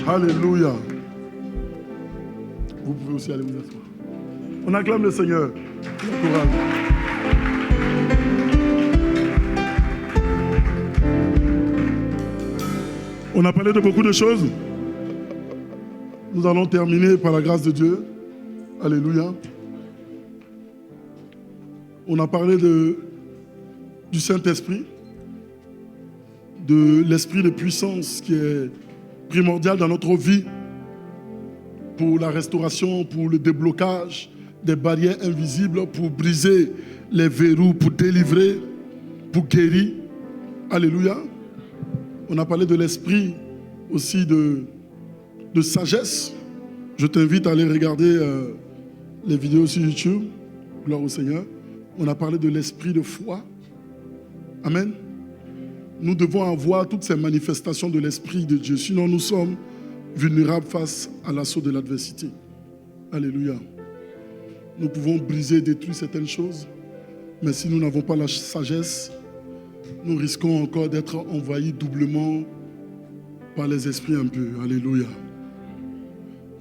Alléluia. Vous pouvez aussi aller vous asseoir. On acclame le Seigneur. Le chorale. On a parlé de beaucoup de choses. Nous allons terminer par la grâce de Dieu. Alléluia. On a parlé du Saint-Esprit, de l'esprit de puissance qui est primordial dans notre vie pour la restauration, pour le déblocage des barrières invisibles, pour briser les verrous, pour délivrer, pour guérir. Alléluia. On a parlé de l'esprit aussi de sagesse. Je t'invite à aller regarder les vidéos sur YouTube. Gloire au Seigneur. On a parlé de l'esprit de foi. Amen. Nous devons avoir toutes ces manifestations de l'esprit de Dieu. Sinon, nous sommes vulnérables face à l'assaut de l'adversité. Alléluia. Nous pouvons briser et détruire certaines choses. Mais si nous n'avons pas la sagesse, nous risquons encore d'être envahis doublement par les esprits impurs. Alléluia.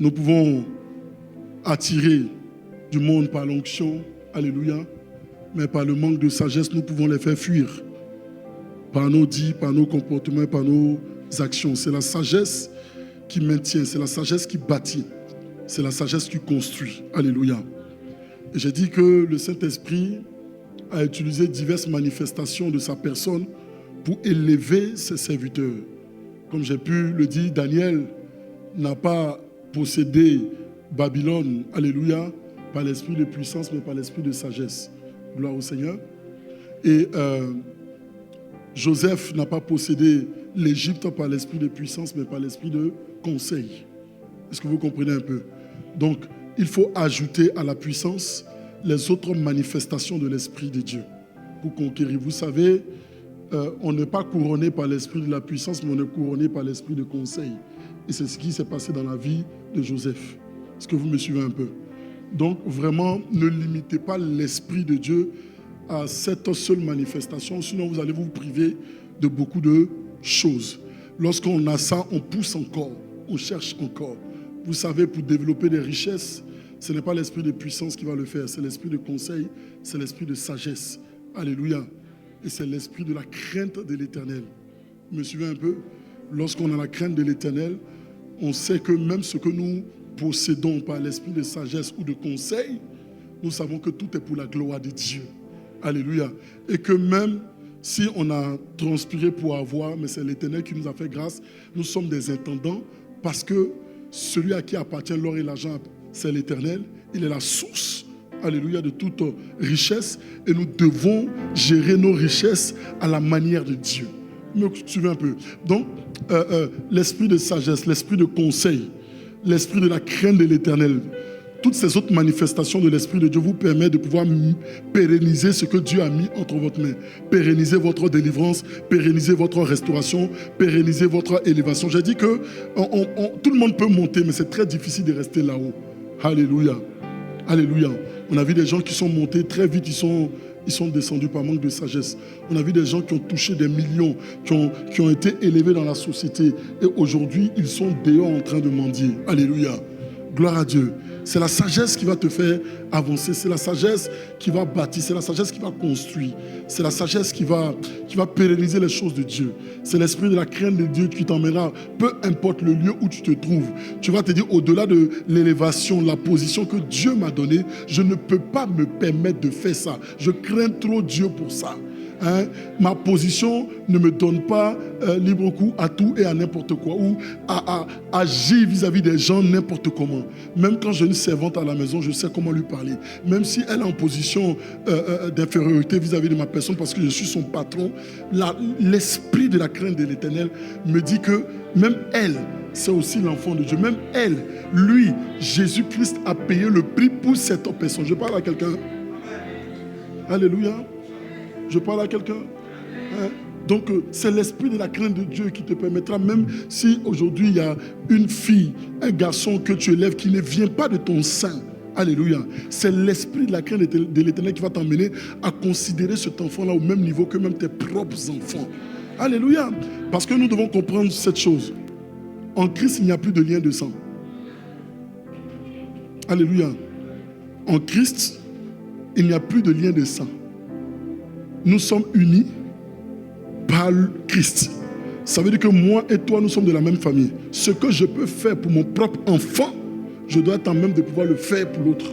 Nous pouvons attirer du monde par l'onction. Alléluia. Mais par le manque de sagesse, nous pouvons les faire fuir. Par nos dits, par nos comportements, par nos actions. C'est la sagesse qui maintient, c'est la sagesse qui bâtit. C'est la sagesse qui construit. Alléluia. Et j'ai dit que le Saint-Esprit a utilisé diverses manifestations de sa personne pour élever ses serviteurs. Comme j'ai pu le dire, Daniel n'a pas possédé Babylone, alléluia, par l'esprit de puissance, mais par l'esprit de sagesse. Gloire au Seigneur. Et Joseph n'a pas possédé l'Égypte par l'esprit de puissance, mais par l'esprit de conseil. Est-ce que vous comprenez un peu? Donc, il faut ajouter à la puissance les autres manifestations de l'Esprit de Dieu pour conquérir. Vous savez, on n'est pas couronné par l'esprit de la puissance, mais on est couronné par l'esprit de conseil. Et c'est ce qui s'est passé dans la vie de Joseph. Est-ce que vous me suivez un peu? Donc, vraiment, ne limitez pas l'Esprit de Dieu à cette seule manifestation, sinon vous allez vous priver de beaucoup de choses. Lorsqu'on a ça, on pousse encore, on cherche encore. Vous savez, pour développer des richesses, ce n'est pas l'esprit de puissance qui va le faire, c'est l'esprit de conseil, c'est l'esprit de sagesse. Alléluia. Et c'est l'esprit de la crainte de l'Éternel. Vous me suivez un peu? Lorsqu'on a la crainte de l'Éternel, on sait que même ce que nous possédons par l'esprit de sagesse ou de conseil, nous savons que tout est pour la gloire de Dieu. Alléluia. Et que même si on a transpiré pour avoir, mais c'est l'Éternel qui nous a fait grâce, nous sommes des intendants parce que celui à qui appartient l'or et l'argent, c'est l'Éternel. Il est la source, alléluia, de toute richesse. Et nous devons gérer nos richesses à la manière de Dieu. Vous me suivez un peu? Donc, l'esprit de sagesse, l'esprit de conseil, l'esprit de la crainte de l'Éternel, toutes ces autres manifestations de l'Esprit de Dieu vous permettent de pouvoir pérenniser ce que Dieu a mis entre votre main. Pérenniser votre délivrance, pérenniser votre restauration, pérenniser votre élévation. J'ai dit que tout le monde peut monter, mais c'est très difficile de rester là-haut. Alléluia. Alléluia. On a vu des gens qui sont montés très vite, ils sont descendus par manque de sagesse. On a vu des gens qui ont touché des millions, qui ont été élevés dans la société. Et aujourd'hui, ils sont dehors en train de mendier. Alléluia. Gloire à Dieu. C'est la sagesse qui va te faire avancer. C'est la sagesse qui va bâtir. C'est la sagesse qui va construire. C'est la sagesse qui va pérenniser les choses de Dieu. C'est l'esprit de la crainte de Dieu qui t'emmènera, peu importe le lieu où tu te trouves. Tu vas te dire, au-delà de l'élévation, la position que Dieu m'a donnée, je ne peux pas me permettre de faire ça. Je crains trop Dieu pour ça. Ma position ne me donne pas libre cours à tout et à n'importe quoi, ou à agir vis-à-vis des gens n'importe comment. Même quand j'ai une servante à la maison, je sais comment lui parler. Même si elle est en position d'infériorité vis-à-vis de ma personne parce que je suis son patron, l'esprit de la crainte de l'Éternel me dit que même elle, c'est aussi l'enfant de Dieu. Même elle, lui, Jésus-Christ a payé le prix pour cette personne. Je parle à quelqu'un. Alléluia. Je parle à quelqu'un. Donc, c'est l'esprit de la crainte de Dieu qui te permettra, même si aujourd'hui il y a une fille, un garçon que tu élèves qui ne vient pas de ton sein. Alléluia. C'est l'esprit de la crainte de l'Éternel qui va t'emmener à considérer cet enfant-là au même niveau que même tes propres enfants. Alléluia. Parce que nous devons comprendre cette chose. En Christ, il n'y a plus de lien de sang. Alléluia. En Christ, il n'y a plus de lien de sang. Nous sommes unis par le Christ. Ça veut dire que moi et toi, nous sommes de la même famille. Ce que je peux faire pour mon propre enfant, je dois être en même de pouvoir le faire pour l'autre.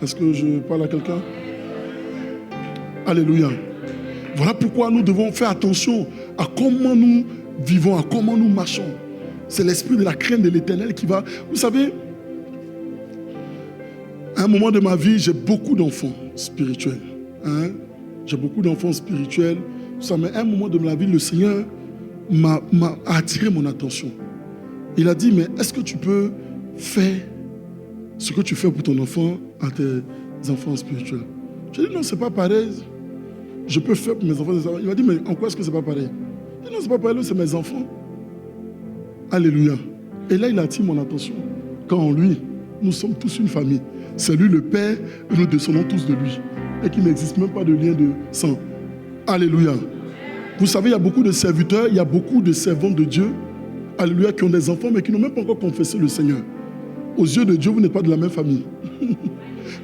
Est-ce que je parle à quelqu'un? Alléluia. Voilà pourquoi nous devons faire attention à comment nous vivons, à comment nous marchons. C'est l'esprit de la crainte de l'Éternel qui va... Vous savez, à un moment de ma vie, j'ai beaucoup d'enfants spirituels. J'ai beaucoup d'enfants spirituels. Mais à un moment de ma vie, le Seigneur m'a attiré mon attention. Il a dit, mais est-ce que tu peux faire ce que tu fais pour ton enfant à tes enfants spirituels? J'ai dit, non, c'est pas pareil. Je peux faire pour mes enfants. Il m'a dit, mais en quoi est-ce que c'est pas pareil? J'ai dit, non, c'est pas pareil, c'est mes enfants. Alléluia. Et là, il attire mon attention. Quand en lui, nous sommes tous une famille. C'est lui le Père et nous descendons tous de lui. Et qu'il n'existe même pas de lien de sang. Alléluia. Vous savez, il y a beaucoup de serviteurs, il y a beaucoup de servants de Dieu, alléluia, qui ont des enfants, mais qui n'ont même pas encore confessé le Seigneur. Aux yeux de Dieu, vous n'êtes pas de la même famille.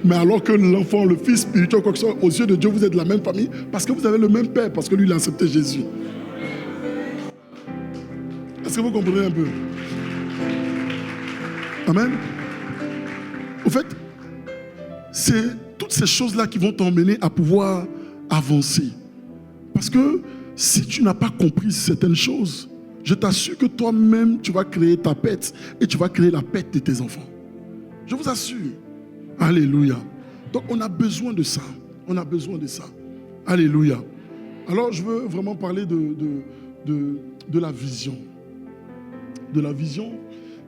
Mais alors que l'enfant, le fils spirituel, quoi que ce soit, aux yeux de Dieu, vous êtes de la même famille, parce que vous avez le même Père, parce que lui, il a accepté Jésus. Est-ce que vous comprenez un peu? Amen. Au fait, c'est toutes ces choses-là qui vont t'emmener à pouvoir avancer. Parce que si tu n'as pas compris certaines choses, je t'assure que toi-même, tu vas créer ta pète et tu vas créer la pète de tes enfants. Je vous assure. Alléluia. Donc, on a besoin de ça. On a besoin de ça. Alléluia. Alors, je veux vraiment parler de la vision. De la vision.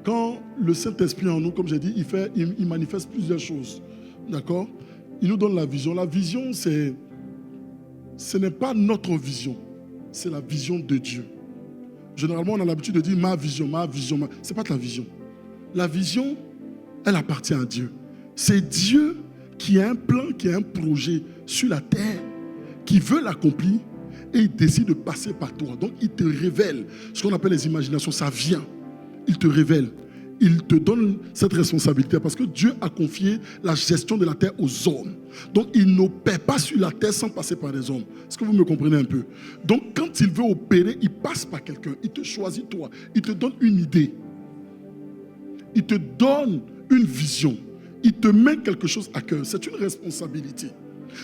Quand le Saint-Esprit en nous, comme j'ai dit, il manifeste plusieurs choses. D'accord? Il nous donne la vision. La vision, ce n'est pas notre vision. C'est la vision de Dieu. Généralement, on a l'habitude de dire ma vision. Ce n'est pas ta vision. La vision, elle appartient à Dieu. C'est Dieu qui a un plan, qui a un projet sur la terre, qui veut l'accomplir et il décide de passer par toi. Donc, il te révèle ce qu'on appelle les imaginations. Ça vient. Il te révèle. Il te donne cette responsabilité parce que Dieu a confié la gestion de la terre aux hommes. Donc, il n'opère pas sur la terre sans passer par les hommes. Est-ce que vous me comprenez un peu? Donc, quand il veut opérer, il passe par quelqu'un. Il te choisit toi. Il te donne une idée. Il te donne une vision. Il te met quelque chose à cœur. C'est une responsabilité.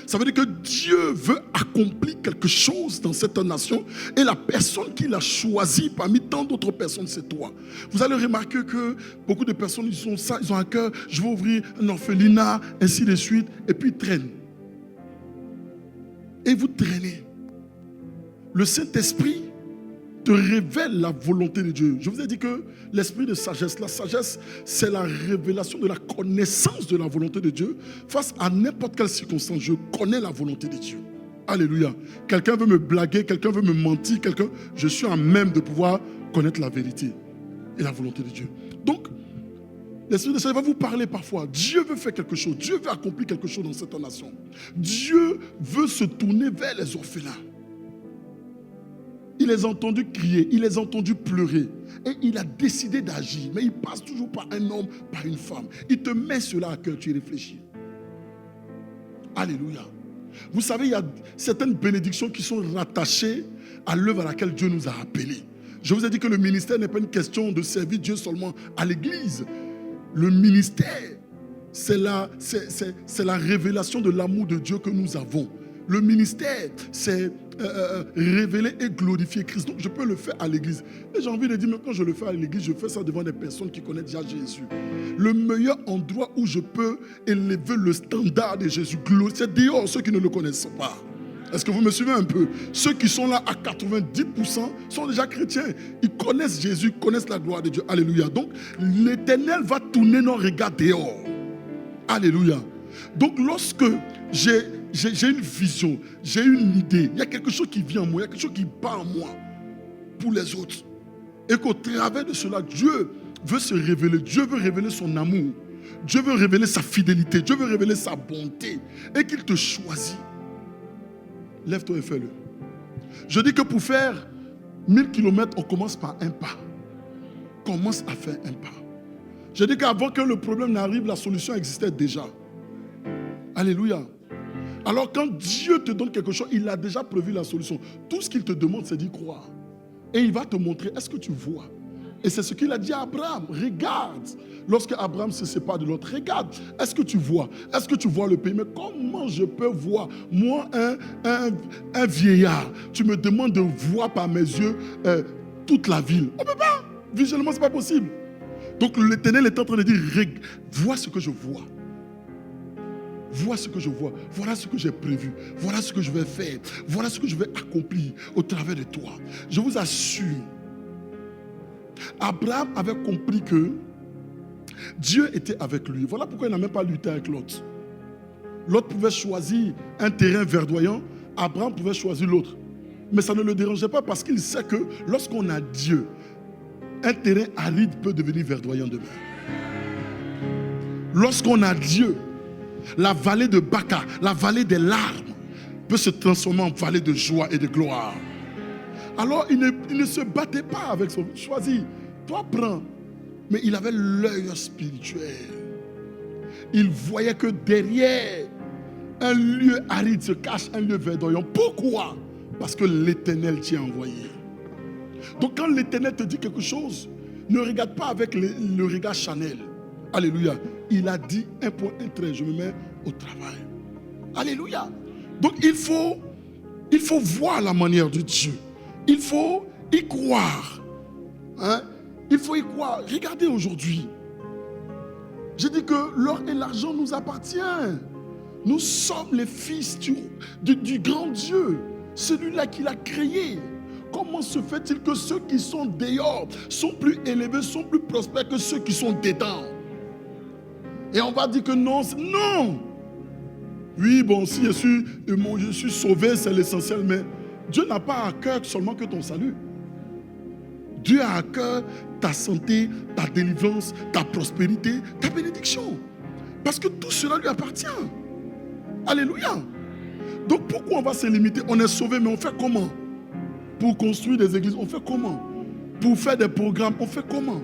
Ça veut dire que Dieu veut accomplir quelque chose dans cette nation et la personne qu'il a choisie parmi tant d'autres personnes, c'est toi. Vous allez remarquer que beaucoup de personnes, ils ont à cœur, je vais ouvrir un orphelinat, ainsi de suite, et puis ils traînent. Et vous traînez. Le Saint-Esprit te révèle la volonté de Dieu. Je vous ai dit que l'esprit de sagesse, la sagesse, c'est la révélation de la connaissance de la volonté de Dieu. Face à n'importe quelle circonstance, je connais la volonté de Dieu. Alléluia. Quelqu'un veut me blaguer, quelqu'un veut me mentir, je suis en même de pouvoir connaître la vérité et la volonté de Dieu. Donc, l'esprit de sagesse va vous parler parfois. Dieu veut faire quelque chose. Dieu veut accomplir quelque chose dans cette nation. Dieu veut se tourner vers les orphelins. Il les a entendus crier, il les a entendus pleurer. Et il a décidé d'agir. Mais il passe toujours par un homme, par une femme. Il te met cela à cœur, tu y réfléchis. Alléluia. Vous savez, il y a certaines bénédictions qui sont rattachées à l'œuvre à laquelle Dieu nous a appelés. Je vous ai dit que le ministère n'est pas une question de servir Dieu seulement à l'église. Le ministère, c'est la révélation de l'amour de Dieu que nous avons. Le ministère, c'est révéler et glorifier Christ. Donc, je peux le faire à l'église. Et j'ai envie de dire, mais quand je le fais à l'église, je fais ça devant des personnes qui connaissent déjà Jésus. Le meilleur endroit où je peux élever le standard de Jésus, c'est dehors ceux qui ne le connaissent pas. Est-ce que vous me suivez un peu? Ceux qui sont là à 90% sont déjà chrétiens. Ils connaissent Jésus, ils connaissent la gloire de Dieu. Alléluia. Donc, l'Éternel va tourner nos regards dehors. Alléluia. Donc, lorsque j'ai une vision, j'ai une idée, il y a quelque chose qui vient en moi, il y a quelque chose qui bat en moi pour les autres. Et qu'au travers de cela, Dieu veut se révéler, Dieu veut révéler son amour, Dieu veut révéler sa fidélité, Dieu veut révéler sa bonté et qu'il te choisit. Lève-toi et fais-le. Je dis que pour faire 1000 km, on commence par un pas. commence à faire un pas. Je dis qu'avant que le problème n'arrive, la solution existait déjà. Alléluia. Alors quand Dieu te donne quelque chose, il a déjà prévu la solution. Tout ce qu'il te demande, c'est d'y croire. Et il va te montrer, est-ce que tu vois? Et c'est ce qu'il a dit à Abraham. Regarde, lorsque Abraham se sépare de l'autre, regarde, est-ce que tu vois? Est-ce que tu vois le pays? Mais comment je peux voir? Moi, un vieillard, tu me demandes de voir par mes yeux toute la ville. On ne peut pas. Visuellement, ce n'est pas possible. Donc l'Éternel est en train de dire, vois ce que je vois. Vois ce que je vois. Voilà ce que j'ai prévu. Voilà ce que je vais faire. Voilà ce que je vais accomplir au travers de toi. Je vous assure, Abraham avait compris que Dieu était avec lui. Voilà pourquoi il n'a même pas lutté avec Lot. Lot pouvait choisir un terrain verdoyant. Abraham pouvait choisir l'autre. Mais ça ne le dérangeait pas parce qu'il sait que lorsqu'on a Dieu, un terrain aride peut devenir verdoyant demain. Lorsqu'on a Dieu, la vallée de Baca, la vallée des larmes, peut se transformer en vallée de joie et de gloire. Alors il ne se battait pas avec son choisi. Toi prends. Mais il avait l'œil spirituel. Il voyait que derrière un lieu aride se cache un lieu verdoyant. Pourquoi? Parce que l'Éternel t'y a envoyé. Donc quand l'Éternel te dit quelque chose, ne regarde pas avec le regard Chanel. Alléluia. Il a dit un point, un trait, je me mets au travail. Alléluia. Donc il faut voir la manière de Dieu. Il faut y croire. Hein? Il faut y croire. Regardez aujourd'hui. J'ai dit que l'or et l'argent nous appartiennent. Nous sommes les fils du grand Dieu. Celui-là qui l'a créé. Comment se fait-il que ceux qui sont dehors sont plus élevés, sont plus prospères que ceux qui sont dedans? Et on va dire que non, non. Oui, bon, si je suis sauvé, c'est l'essentiel, mais Dieu n'a pas à cœur seulement que ton salut. Dieu a à cœur ta santé, ta délivrance, ta prospérité, ta bénédiction. Parce que tout cela lui appartient. Alléluia. Donc pourquoi on va se limiter? On est sauvé, mais on fait comment? Pour construire des églises, on fait comment? Pour faire des programmes, on fait comment?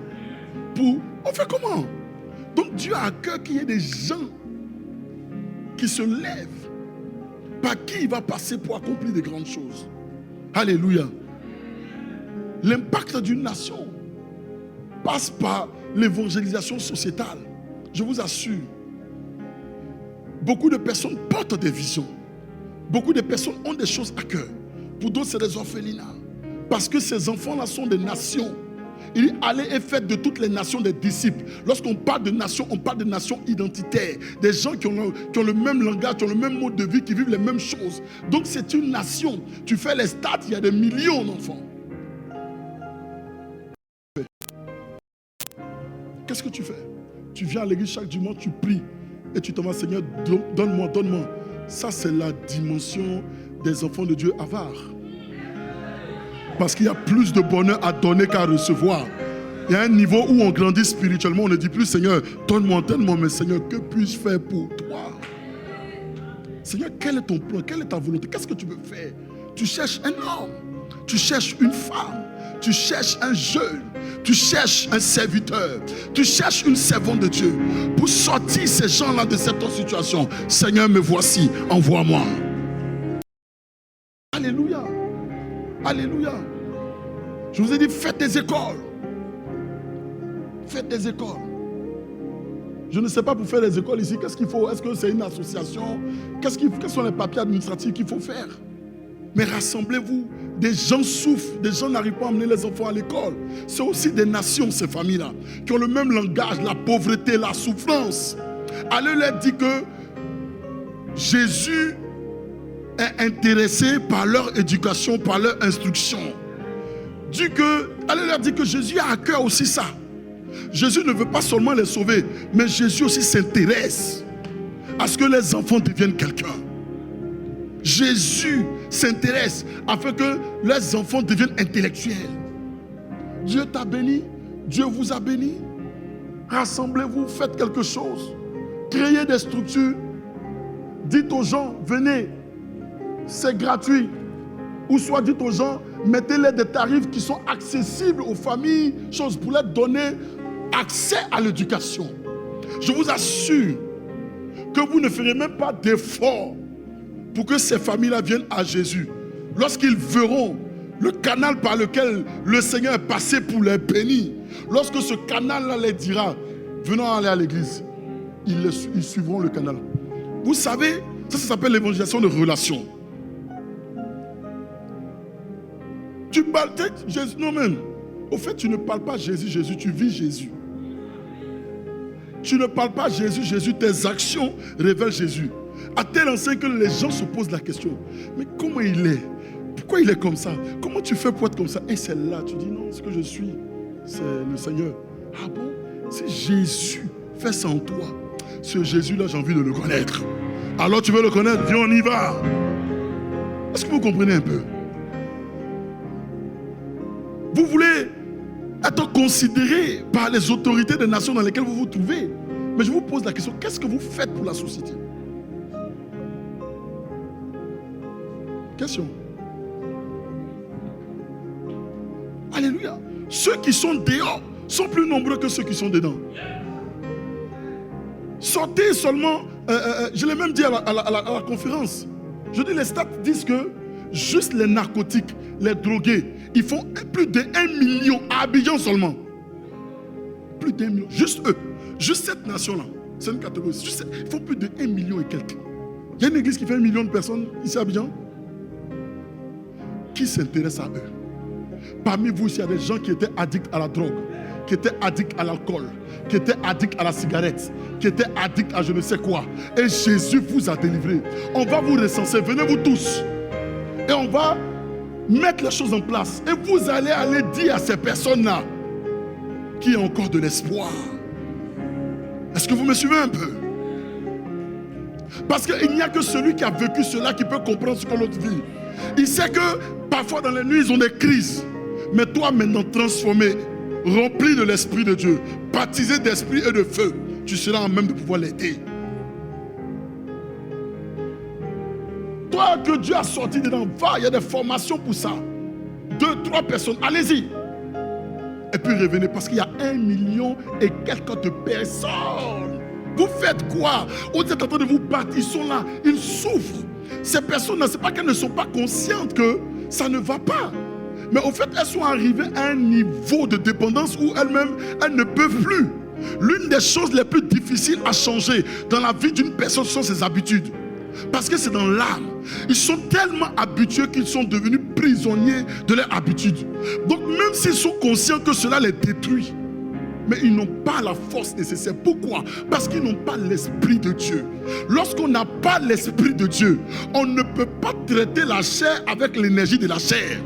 On fait comment? Donc Dieu a à cœur qu'il y ait des gens qui se lèvent, par qui il va passer pour accomplir de grandes choses. Alléluia. L'impact d'une nation passe par l'évangélisation sociétale. Je vous assure, beaucoup de personnes portent des visions. Beaucoup de personnes ont des choses à cœur. Pour d'autres, c'est des orphelinats. Parce que ces enfants-là sont des nations. Il dit, allez et faites de toutes les nations des disciples. Lorsqu'on parle de nations, on parle de nations identitaires. Des gens qui ont le même langage, qui ont le même mode de vie, qui vivent les mêmes choses. Donc c'est une nation. Tu fais les stats, il y a des millions d'enfants. Qu'est-ce que tu fais? Tu viens à l'église chaque dimanche, tu pries. Et tu t'en vas, Seigneur, donne-moi, donne-moi. Ça, c'est la dimension des enfants de Dieu avares. Parce qu'il y a plus de bonheur à donner qu'à recevoir. Il y a un niveau où on grandit spirituellement. On ne dit plus, Seigneur, donne-moi, donne-moi. Mais Seigneur, que puis-je faire pour toi? Seigneur, quel est ton plan? Quelle est ta volonté? Qu'est-ce que tu veux faire? Tu cherches un homme. Tu cherches une femme. Tu cherches un jeune. Tu cherches un serviteur. Tu cherches une servante de Dieu. Pour sortir ces gens-là de cette situation. Seigneur, me voici. Envoie-moi. Alléluia. Alléluia. Je vous ai dit, faites des écoles. Faites des écoles. Je ne sais pas pour faire des écoles ici, qu'est-ce qu'il faut? Est-ce que c'est une association? Quels sont les papiers administratifs qu'il faut faire? Mais rassemblez-vous. Des gens souffrent, des gens n'arrivent pas à amener les enfants à l'école. C'est aussi des nations, ces familles-là, qui ont le même langage, la pauvreté, la souffrance. Allez leur dire que Jésus est intéressé par leur éducation, par leur instruction. Allez leur dire que Jésus a à cœur aussi ça. Jésus ne veut pas seulement les sauver, mais Jésus aussi s'intéresse à ce que les enfants deviennent quelqu'un. Jésus s'intéresse afin que les enfants deviennent intellectuels. Dieu t'a béni, Dieu vous a béni. Rassemblez-vous, faites quelque chose. Créez des structures. Dites aux gens, venez. C'est gratuit. Ou soit dites aux gens, mettez-les des tarifs qui sont accessibles aux familles, choses pour leur donner accès à l'éducation. Je vous assure que vous ne ferez même pas d'effort pour que ces familles-là viennent à Jésus. Lorsqu'ils verront le canal par lequel le Seigneur est passé pour les bénir, lorsque ce canal-là les dira, venons aller à l'église, ils suivront le canal. Vous savez, ça s'appelle l'évangélisation de relations. Tu parles, Jésus, non même. Au fait, tu ne parles pas Jésus, Jésus, tu vis Jésus. Tu ne parles pas Jésus, Jésus, tes actions révèlent Jésus. À tel enseigne que les gens se posent la question, mais comment il est? Pourquoi il est comme ça? Comment tu fais pour être comme ça? Et c'est là, tu dis non, ce que je suis, c'est le Seigneur. Ah bon? C'est Jésus, fais ça en toi. Ce Jésus-là, j'ai envie de le connaître. Alors tu veux le connaître? Viens, on y va. Est-ce que vous comprenez un peu? Vous voulez être considéré par les autorités des nations dans lesquelles vous vous trouvez. Mais je vous pose la question, qu'est-ce que vous faites pour la société? Question. Alléluia. Ceux qui sont dehors sont plus nombreux que ceux qui sont dedans. Sortez seulement, je l'ai même dit à la conférence. Je dis, les stats disent que juste les narcotiques, les drogués, ils font plus de 1 million à Abidjan seulement. Plus d'1 million. Juste eux. Juste cette nation-là. C'est une catégorie. Ils font plus de 1 million et quelques. Il y a une église qui fait 1 million de personnes ici à Abidjan. Qui s'intéresse à eux? Parmi vous, il y a des gens qui étaient addicts à la drogue, qui étaient addicts à l'alcool, qui étaient addicts à la cigarette, qui étaient addicts à je ne sais quoi. Et Jésus vous a délivré. On va vous recenser. Venez vous tous. Et on va mettre les choses en place. Et vous allez aller dire à ces personnes-là qu'il y a encore de l'espoir. Est-ce que vous me suivez un peu? Parce qu'il n'y a que celui qui a vécu cela qui peut comprendre ce que l'autre vit. Il sait que parfois dans les nuits, ils ont des crises. Mais toi maintenant transformé, rempli de l'Esprit de Dieu, baptisé d'esprit et de feu, tu seras en même de pouvoir l'aider. Toi que Dieu a sorti dedans, va, il y a des formations pour ça. 2, 3 personnes, allez-y. Et puis revenez parce qu'il y a 1 million et quelques de personnes. Vous faites quoi? Vous êtes en train de vous battre, ils sont là, ils souffrent. Ces personnes-là, ce n'est pas qu'elles ne sont pas conscientes que ça ne va pas. Mais au fait, elles sont arrivées à un niveau de dépendance où elles-mêmes, elles ne peuvent plus. L'une des choses les plus difficiles à changer dans la vie d'une personne sont ses habitudes. Parce que c'est dans l'âme. Ils sont tellement habitués qu'ils sont devenus prisonniers de leurs habitudes. Donc même s'ils sont conscients que cela les détruit, mais ils n'ont pas la force nécessaire. Pourquoi? Parce qu'ils n'ont pas l'Esprit de Dieu. Lorsqu'on n'a pas l'Esprit de Dieu, on ne peut pas traiter la chair avec l'énergie de la chair.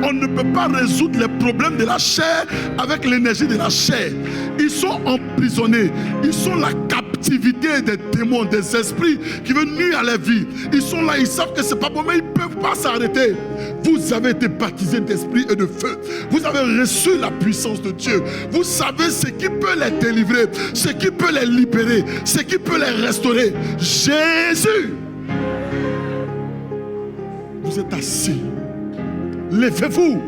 On ne peut pas résoudre les problèmes de la chair avec l'énergie de la chair. Ils sont emprisonnés. Ils sont la captivité des démons, des esprits qui veulent nuire à leur vie. Ils sont là, ils savent que c'est pas bon, mais ils ne peuvent pas s'arrêter. Vous avez été baptisés d'esprit et de feu. Vous avez reçu la puissance de Dieu. Vous savez ce qui peut les délivrer, ce qui peut les libérer, ce qui peut les restaurer. Jésus. Vous êtes assis. Levez-vous.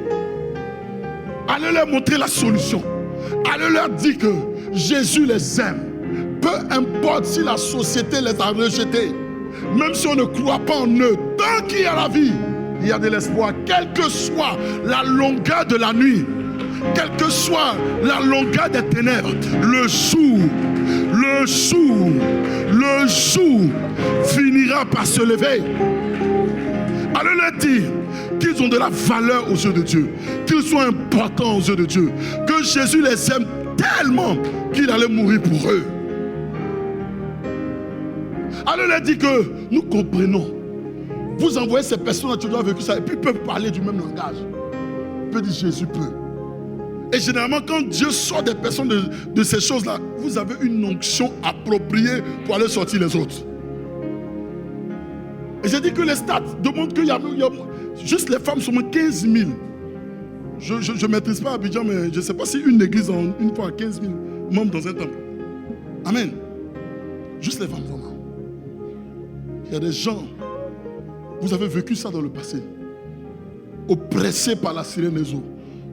Allez leur montrer la solution. Allez leur dire que Jésus les aime. Peu importe si la société les a rejetés. Même si on ne croit pas en eux. Tant qu'il y a la vie, il y a de l'espoir. Quelle que soit la longueur de la nuit, quelle que soit la longueur des ténèbres, le jour finira par se lever. Allez leur dire qu'ils ont de la valeur aux yeux de Dieu, qu'ils sont importants aux yeux de Dieu, que Jésus les aime tellement qu'il allait mourir pour eux. Allez leur dire que nous comprenons. Vous envoyez ces personnes qui ont vécu ça et puis ils peuvent parler du même langage. Ils peuvent dire Jésus peut. Et généralement quand Dieu sort des personnes de ces choses-là, vous avez une onction appropriée pour aller sortir les autres. Et j'ai dit que les stats demandent qu'il y a juste les femmes sont moins 15 000. Je ne maîtrise pas Abidjan, mais je ne sais pas si une église a une fois 15 000 membres dans un temple. Amen. Juste les femmes vraiment. Il y a des gens, vous avez vécu ça dans le passé. oppressés par la sirène des eaux,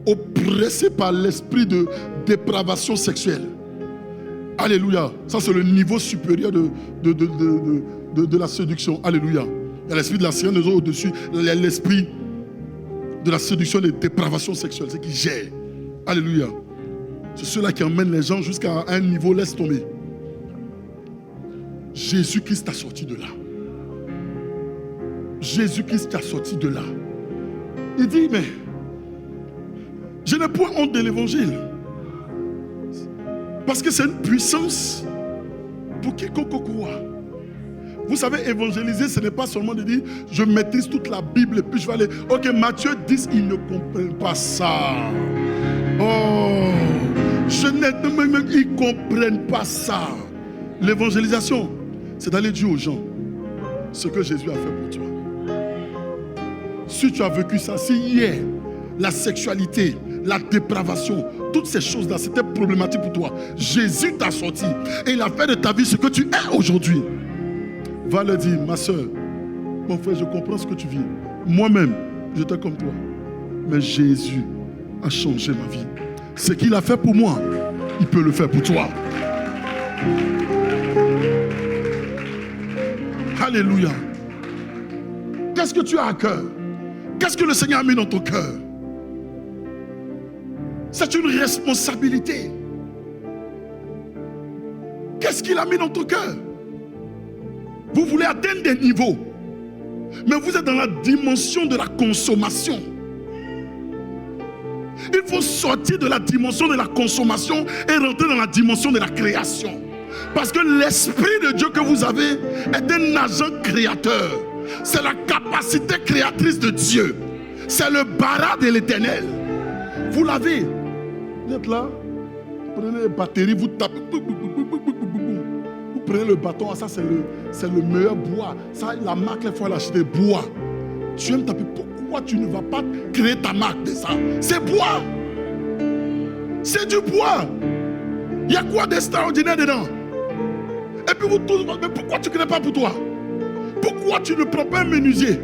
oppressés par l'esprit de dépravation sexuelle. Alléluia. Ça, c'est le niveau supérieur de la séduction. Alléluia. Il y a l'esprit de la sirène des eaux au-dessus. Il y a l'esprit de la séduction et de dépravation sexuelle. C'est qui gère. Alléluia. C'est ceux-là qui emmènent les gens jusqu'à un niveau, laisse tomber. Jésus-Christ t'a sorti de là. Jésus-Christ t'a sorti de là. Il dit, mais je n'ai point honte de l'évangile. Parce que c'est une puissance pour quiconque croit. Vous savez, évangéliser, ce n'est pas seulement de dire, je maîtrise toute la Bible et puis je vais aller. Ok, Matthieu 10, ils ne comprennent pas ça. Oh, ils ne comprennent pas ça. L'évangélisation, c'est d'aller dire aux gens ce que Jésus a fait pour toi. Si tu as vécu ça, si hier, la sexualité, la dépravation, toutes ces choses-là, c'était problématique pour toi. Jésus t'a sorti et il a fait de ta vie ce que tu es aujourd'hui. Va leur dire, ma soeur, mon frère, je comprends ce que tu vis. Moi-même, j'étais comme toi. Mais Jésus a changé ma vie. Ce qu'il a fait pour moi, il peut le faire pour toi. Alléluia. Qu'est-ce que tu as à cœur? Qu'est-ce que le Seigneur a mis dans ton cœur? C'est une responsabilité. Qu'est-ce qu'il a mis dans ton cœur? Vous voulez atteindre des niveaux, mais vous êtes dans la dimension de la consommation. Il faut sortir de la dimension de la consommation et rentrer dans la dimension de la création. Parce que l'Esprit de Dieu que vous avez est un agent créateur. C'est la capacité créatrice de Dieu. C'est le bara de l'Éternel. Vous l'avez. Vous êtes là, prenez les batteries, vous tapez. Vous prenez le bâton, ça c'est le meilleur bois. Ça, la marque, il faut l'acheter bois. Tu aimes taper, pourquoi tu ne vas pas créer ta marque de ça? C'est bois. C'est du bois. Il y a quoi d'extraordinaire dedans? Et puis vous tous, mais pourquoi tu ne crées pas pour toi? Pourquoi tu ne prends pas un menuisier?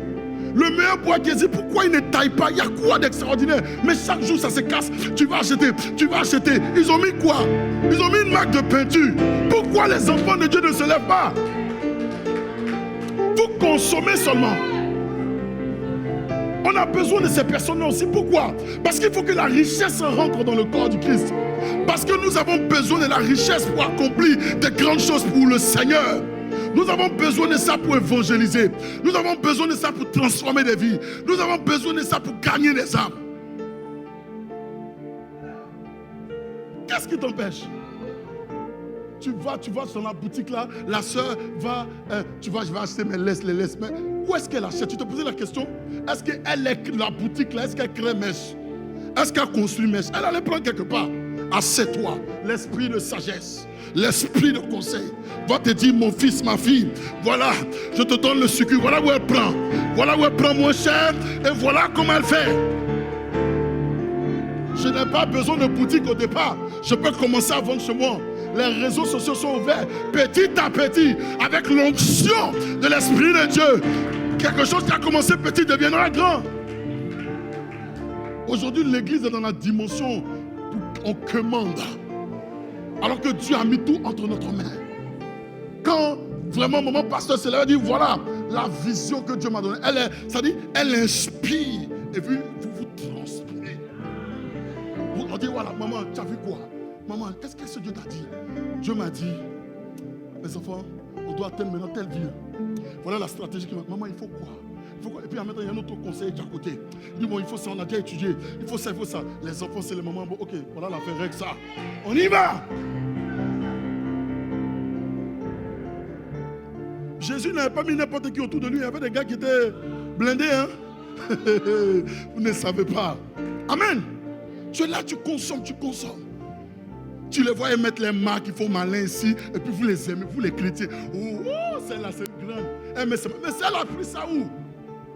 Le meilleur bois qui existe, pourquoi il ne taille pas? Il y a quoi d'extraordinaire? Mais chaque jour ça se casse. Tu vas acheter, tu vas acheter. Ils ont mis quoi? Ils ont mis une marque de peinture. Pourquoi les enfants de Dieu ne se lèvent pas? Vous consommez seulement. On a besoin de ces personnes-là aussi. Pourquoi? Parce qu'il faut que la richesse rentre dans le corps du Christ. Parce que nous avons besoin de la richesse pour accomplir de grandes choses pour le Seigneur. Nous avons besoin de ça pour évangéliser. Nous avons besoin de ça pour transformer des vies. Nous avons besoin de ça pour gagner des âmes. Qu'est-ce qui t'empêche? Tu vas dans la boutique là, la soeur va, je vais acheter mes laisses, les laisses. Mais où est-ce qu'elle achète? Tu te posais la question, est-ce qu'elle est la boutique là, est-ce qu'elle crée mèche? Est-ce qu'elle construit mèche? Elle allait prendre quelque part. Assieds-toi, l'esprit de sagesse, l'esprit de conseil va te dire, mon fils, ma fille, voilà, je te donne le sucre, voilà où elle prend. Voilà où elle prend moins cher et voilà comment elle fait. Je n'ai pas besoin de boutique au départ. Je peux commencer à vendre chez moi. Les réseaux sociaux sont ouverts petit à petit avec l'onction de l'Esprit de Dieu. Quelque chose qui a commencé petit deviendra grand. Aujourd'hui, l'église est dans la dimension où on commande. Alors que Dieu a mis tout entre notre main. Quand vraiment mon pasteur se lève et dit voilà la vision que Dieu m'a donnée. Elle inspire. Et puis vous transpirez. On dit voilà, maman, tu as vu quoi? Maman, qu'est-ce que Dieu t'a dit? Dieu m'a dit, les enfants, on doit atteindre maintenant telle ville. Voilà la stratégie qui m'a dit. Maman, il faut quoi? Et puis en même temps, il y a un autre conseiller qui est à côté. Il dit bon, il faut ça, on a déjà étudié. Il faut ça, il faut ça. Les enfants, c'est le moment. Bon, ok, voilà l'affaire, règle ça. On y va! Jésus n'avait pas mis n'importe qui autour de lui. Il y avait des gars qui étaient blindés. Hein? Vous ne savez pas. Amen. Tu es là, tu consommes, tu consommes. Tu les vois mettre les marques, ils font malin ici, et puis vous les aimez, vous les critiquez. Oh, celle-là, c'est grande. Mais elle a pris ça où?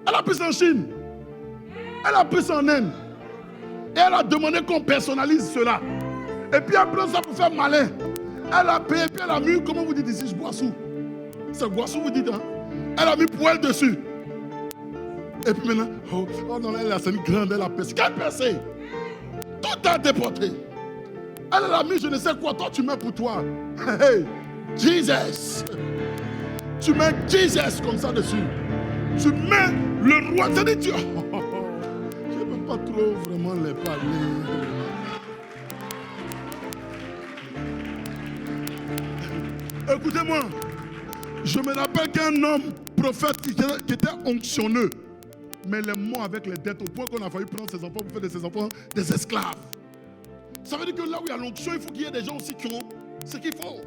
Elle a pris ça en Chine. Elle a pris ça en Inde. Et elle a demandé qu'on personnalise cela. Et puis elle prend ça pour faire malin. Elle a payé, puis elle a mis, comment vous dites ici, boissou. C'est boissou, vous dites, hein? Elle a mis poêle dessus. Et puis maintenant, oh non, elle c'est une grande, elle a percé. Quelle percée? Tout a déporté. Elle a mis je ne sais quoi, toi tu mets pour toi. Hey, Jesus. Tu mets Jesus comme ça dessus. Tu mets le roi. C'est-à-dire, tu... je ne peux pas trop vraiment les parler. Écoutez-moi. Je me rappelle qu'un homme prophète qui était onctionneux, mais les mots avec les dettes au point qu'on a failli prendre ses enfants pour faire de ses enfants des esclaves. Ça veut dire que là où il y a l'onction, il faut qu'il y ait des gens aussi qui ont ce qu'il faut.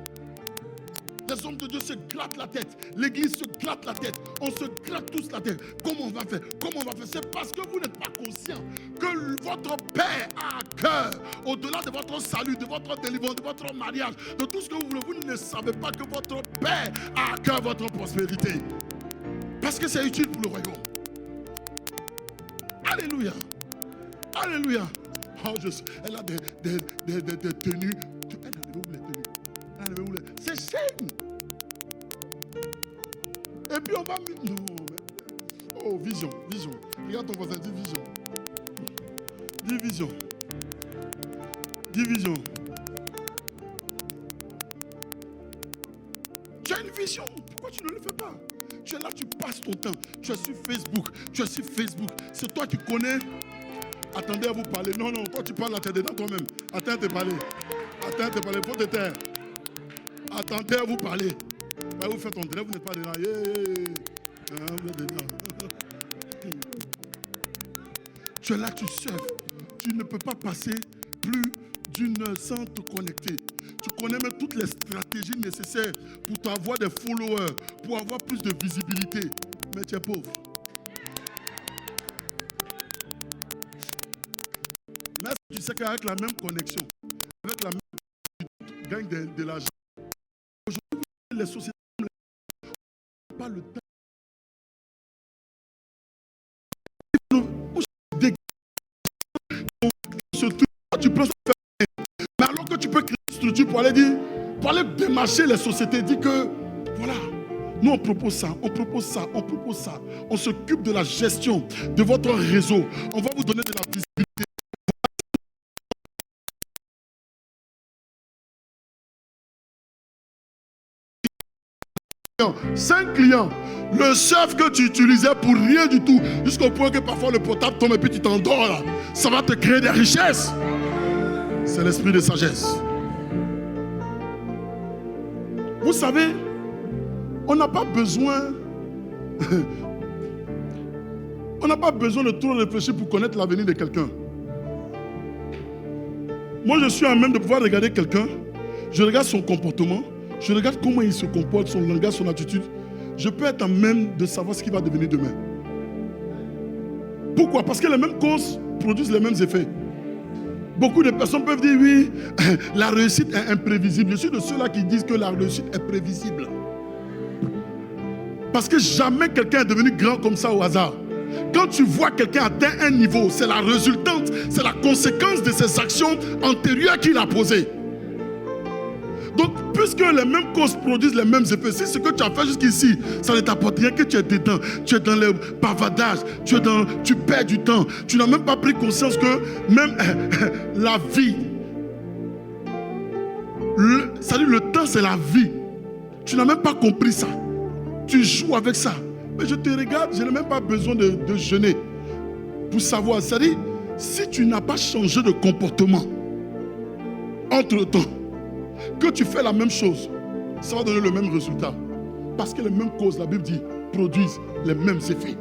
Les hommes de Dieu se grattent la tête. L'église se gratte la tête. On se gratte tous la tête. Comment on va faire? Comment on va faire? C'est parce que vous n'êtes pas conscient que votre Père a à cœur, au-delà de votre salut, de votre délivrance, de votre mariage, de tout ce que vous voulez. Vous ne savez pas que votre Père a à cœur votre prospérité. Parce que c'est utile pour le royaume. Alléluia. Alléluia. Oh, elle a des tenues. Elle a des tenues. C'est shame. Et puis on va... Non, mais... Oh, vision, vision. Regarde ton voisin, dis vision. Dis vision. Dis vision. Tu as une vision. Pourquoi tu ne le fais pas? Tu es là, tu passes ton temps. Tu es sur Facebook. Tu es sur Facebook. C'est toi qui connais. Attendez à vous parler. Non, non, toi tu parles à tes dedans toi-même. Attends à te parler. Attends à te parler. Faut te taire. Attendez à vous parler. Bah, vous faites ton rêve, vous n'êtes pas dedans. Ah, vous êtes dedans. Tu es là, tu surfes. Tu ne peux pas passer plus d'une heure sans te connecter. Tu connais même toutes les stratégies nécessaires pour avoir des followers, pour avoir plus de visibilité. Mais tu es pauvre. Mais tu sais qu'avec la même connexion, avec la même, tu gagnes de l'argent. Aujourd'hui, les sociétés n'ont pas le temps. Tu peux faire. Mais alors que tu peux créer une structure pour aller dire, pour aller démarcher les sociétés, dire que voilà, nous on propose ça, on propose ça, on propose ça. On s'occupe de la gestion de votre réseau. On va vous donner de la visibilité. 5 clients, le chef que tu utilisais pour rien du tout, jusqu'au point que parfois le portable tombe et puis tu t'endors là. Ça va te créer des richesses. C'est l'esprit de sagesse. Vous savez, on n'a pas besoin on n'a pas besoin de trop réfléchir pour connaître l'avenir de quelqu'un. Moi je suis à même de pouvoir regarder quelqu'un, je regarde son comportement, je regarde comment il se comporte, son langage, son attitude. Je peux être à même de savoir ce qu'il va devenir demain. Pourquoi? Parce que les mêmes causes produisent les mêmes effets. Beaucoup de personnes peuvent dire oui, la réussite est imprévisible. Je suis de ceux-là qui disent que la réussite est prévisible. Parce que jamais quelqu'un est devenu grand comme ça au hasard. Quand tu vois quelqu'un atteindre un niveau, c'est la résultante, c'est la conséquence de ses actions antérieures qu'il a posées. Donc, puisque les mêmes causes produisent les mêmes effets, si ce que tu as fait jusqu'ici, ça ne t'apporte rien, que tu es dedans, tu es dans le bavardage, tu perds du temps, tu n'as même pas pris conscience que même la vie, le temps c'est la vie. Tu n'as même pas compris ça. Tu joues avec ça. Mais je te regarde, je n'ai même pas besoin de jeûner pour savoir. C'est-à-dire, si tu n'as pas changé de comportement entre-temps, que tu fais la même chose, ça va donner le même résultat. Parce que les mêmes causes, la Bible dit, produisent les mêmes effets.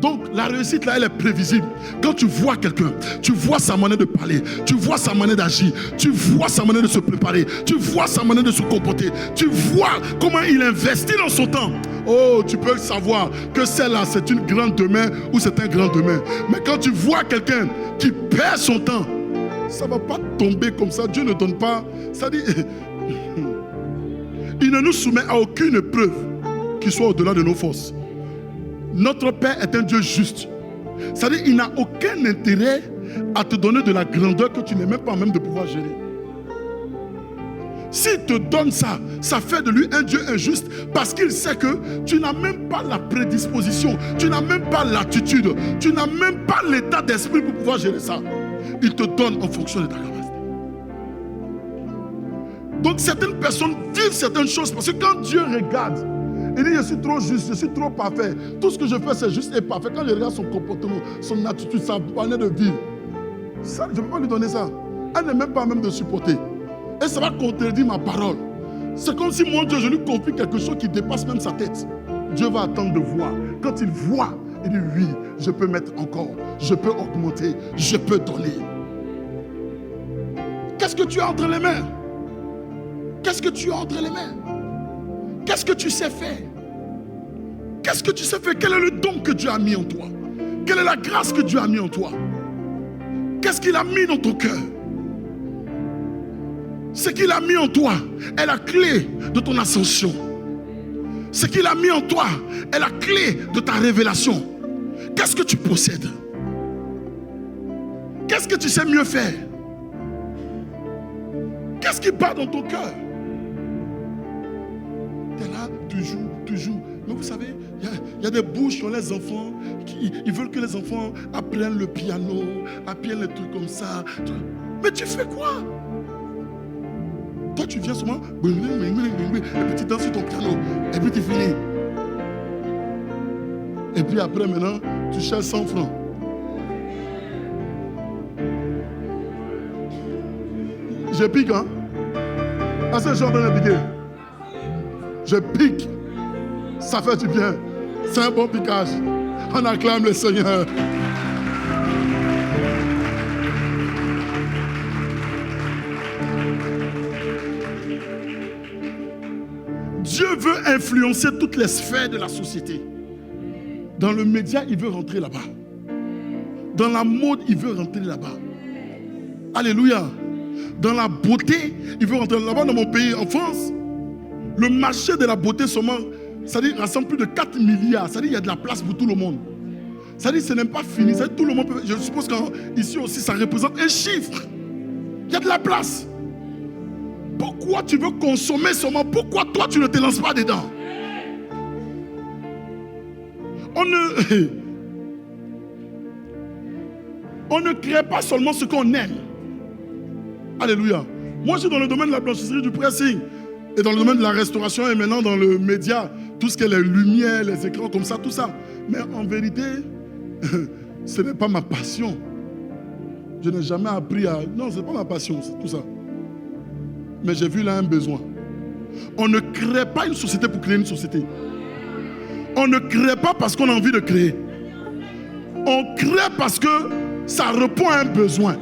Donc la réussite là, elle est prévisible. Quand tu vois quelqu'un, tu vois sa manière de parler, tu vois sa manière d'agir, tu vois sa manière de se préparer, tu vois sa manière de se comporter, tu vois comment il investit dans son temps. Oh, tu peux savoir que celle-là, c'est une grande demain ou c'est un grand demain. Mais quand tu vois quelqu'un qui perd son temps, ça ne va pas tomber comme ça. Dieu ne donne pas. Ça dit, il ne nous soumet à aucune épreuve qui soit au-delà de nos forces. Notre Père est un Dieu juste. C'est-à-dire, il n'a aucun intérêt à te donner de la grandeur que tu n'es même pas même de pouvoir gérer. S'il te donne ça, ça fait de lui un Dieu injuste parce qu'il sait que tu n'as même pas la prédisposition, tu n'as même pas l'attitude, tu n'as même pas l'état d'esprit pour pouvoir gérer ça. Il te donne en fonction de ta capacité. Donc certaines personnes vivent certaines choses parce que quand Dieu regarde, il dit je suis trop juste, je suis trop parfait. Tout ce que je fais c'est juste et parfait. Quand je regarde son comportement, son attitude, sa manière de vivre, ça, je ne peux pas lui donner ça. Elle n'est même pas même de supporter. Et ça va contredire ma parole. C'est comme si mon Dieu, je lui confie quelque chose qui dépasse même sa tête. Dieu va attendre de voir. Quand il voit, il dit oui, je peux mettre encore, je peux augmenter, je peux donner. Qu'est-ce que tu as entre les mains? Qu'est-ce que tu as entre les mains? Qu'est-ce que tu sais faire? Qu'est-ce que tu sais faire? Quel est le don que Dieu a mis en toi? Quelle est la grâce que Dieu a mis en toi? Qu'est-ce qu'il a mis dans ton cœur? Ce qu'il a mis en toi est la clé de ton ascension. Ce qu'il a mis en toi est la clé de ta révélation. Qu'est-ce que tu possèdes? Qu'est-ce que tu sais mieux faire? Qu'est-ce qui bat dans ton cœur? Tu es là, tu joues. Mais vous savez, il y a des bouches qui ont les enfants, ils veulent que les enfants apprennent le piano, apprennent les trucs comme ça. Mais tu fais quoi? Toi, tu viens seulement, et puis tu danses sur ton piano, et puis tu finis. Et puis après, maintenant, tu cherches 100 francs. Je pique, hein? Ah, c'est genre de piquer. Je pique. Ça fait du bien. C'est un bon piquage. On acclame le Seigneur. Dieu veut influencer toutes les sphères de la société. Dans le média, il veut rentrer là-bas. Dans la mode, il veut rentrer là-bas. Alléluia. Dans la beauté, il veut rentrer là-bas. Dans mon pays, en France, le marché de la beauté seulement, c'est-à-dire rassemble plus de 4 milliards. C'est-à-dire qu'il y a de la place pour tout le monde. C'est-à-dire que ce n'est pas fini. C'est-à-dire que tout le monde peut... Je suppose qu'ici aussi, ça représente un chiffre. Il y a de la place. Pourquoi tu veux consommer seulement? Pourquoi toi tu ne te lances pas dedans? On ne crée pas seulement ce qu'on aime. Alléluia. Moi je suis dans le domaine de la blanchisserie, du pressing, et dans le domaine de la restauration, et maintenant dans le média, tout ce qui est les lumières, les écrans comme ça, tout ça. Mais en vérité, ce n'est pas ma passion. Je n'ai jamais appris à... Non, ce n'est pas ma passion, c'est tout ça. Mais j'ai vu là un besoin. On ne crée pas une société pour créer une société. On ne crée pas parce qu'on a envie de créer. On crée parce que ça répond à un besoin.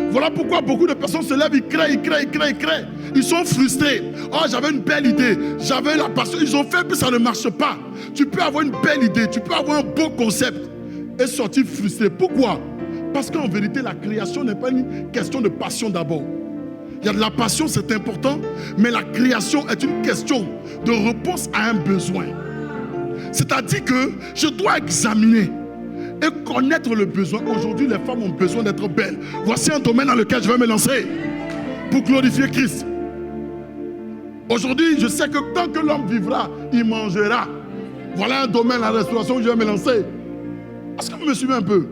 Voilà pourquoi beaucoup de personnes se lèvent, ils créent. Ils sont frustrés. Oh, j'avais une belle idée, j'avais la passion. Ils ont fait, puis ça ne marche pas. Tu peux avoir une belle idée, tu peux avoir un beau concept et sortir frustré. Pourquoi? Parce qu'en vérité, la création n'est pas une question de passion d'abord. Il y a de la passion, c'est important, mais la création est une question de réponse à un besoin. C'est-à-dire que je dois examiner et connaître le besoin. Aujourd'hui, les femmes ont besoin d'être belles. Voici un domaine dans lequel je vais me lancer pour glorifier Christ. Aujourd'hui, je sais que tant que l'homme vivra, il mangera. Voilà un domaine, la restauration, où je vais me lancer. Est-ce que vous me suivez un peu?